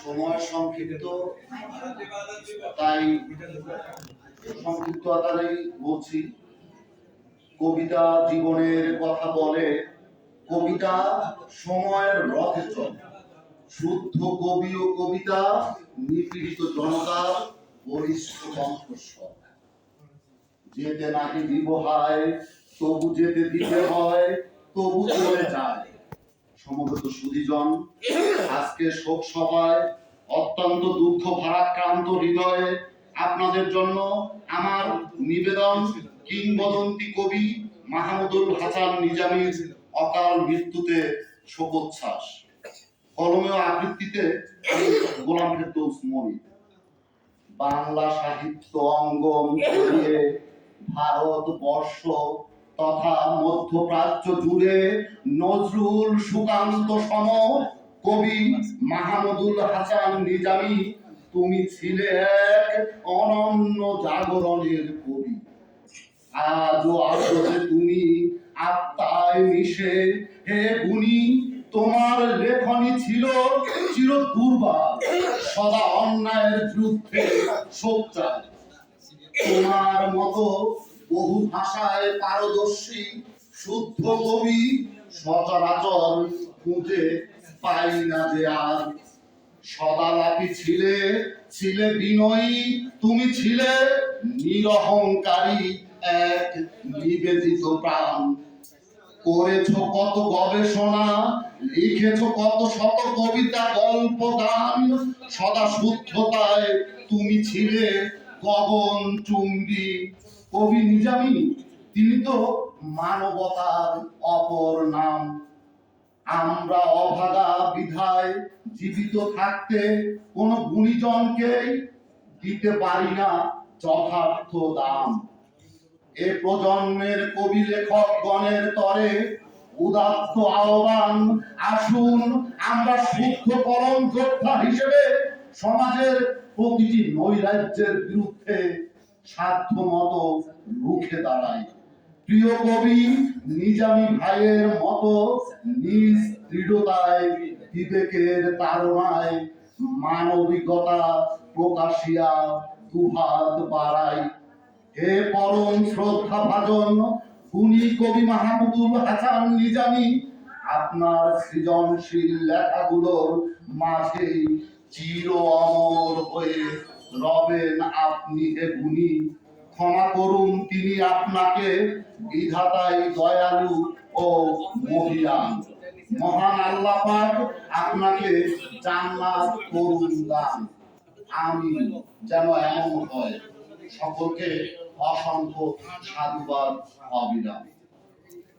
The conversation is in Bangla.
সময় সংক্ষিপ্ত, তাই সংক্ষিপ্ত আকারেই বলছি। কবিতা জীবনের কথা বলে, কবিতা সময়ের রথে চলে। শুদ্ধ কবি ও কবিতা নিপীড়িত জনতার বলিষ্ঠ কণ্ঠস্বর। যেতে নাকি দিব হায়, তবু যেতে দিতে হয়, তবু চলে যায়। সমবেত সুধীজন, আজকে শোক সভায় অত্যন্ত দুঃখ ভারাক্রান্ত হৃদয়ে আপনাদের জন্য আমার নিবেদন কিংবদন্তি কবি মাহমুদুল হাসান নিজামীর অকাল মৃত্যুতে শোকোচ্ছ্বাস। কলমে ও আবৃত্তিতে গোলাম ফেরদৌস মনির। বাংলা সাহিত্য অঙ্গন পেরিয়ে ভারতবর্ষ তথা মধ্যপ্রাচ্য জুড়ে নজরুল সুকান্ত সম কবি মাহমুদুল হাসান নিজামী, তুমি ছিলে এক অনন্য জাগরণের কবি। আজও আজকে তুমি আত্মায় মিশে, হে গুণী, তোমার লেখনী ছিল চির দুর্বার, সদা অন্যায়ের বিরুদ্ধে সোচ্চার। তোমার মতো বহু ভাষায় পারদর্শী শুদ্ধ কবি সচরাচর খুঁজে পাই না যে আর। সদালাপি ছিলে, ছিলে বিনয়ী, তুমি ছিলে নিরহংকারী এক নিবেদিত প্রাণ। করেছ কত গবেষণা, লিখেছ কত শত কবিতা গল্প গান, সদা শুদ্ধতায় তুমি ছিলে গগন চুম্বী। কবি নিজামী, তিনি তো মানবতার অপর নাম। আমরা অভাগা বিধায় জীবিত থাকতে কোন গুণীজনকে দিতে পারি না যথার্থ দাম। এ প্রজন্মের কবি লেখক গণের তরে উদাত্ত আহ্বান, আসুন আমরা শুদ্ধ করণ যোদ্ধা হিসেবে সমাজের প্রতিটি নৈরাজ্যের বিরুদ্ধে সাধ্য মতো রুখে দাঁড়াই। প্রিয় কবি নিজামী ভাইয়ের মতো নিজ দৃঢ়তায়, বিবেকের তাড়নায় মানবিকতা প্রকাশিয়া দুহাত বাড়াই। হে পরম শ্রদ্ধা ভাজন গুণী কবি মাহমুদুল হাসান নিজামী, আপনার সৃজনশীল লেখাগুলোর মাঝে চির অমর হয়ে রবেন আপনি। হে গুণী, ক্ষমা করুন তিনি আপনাকে, বিধাতাই দয়ালু ও মহিয়ান। মহান আল্লাহ পাক আপনাকে জান্নাত করুন দান। আমিন। যেন এমন হয়। সকলকে অসংখ্য সাধুবাদ, অবিরাম।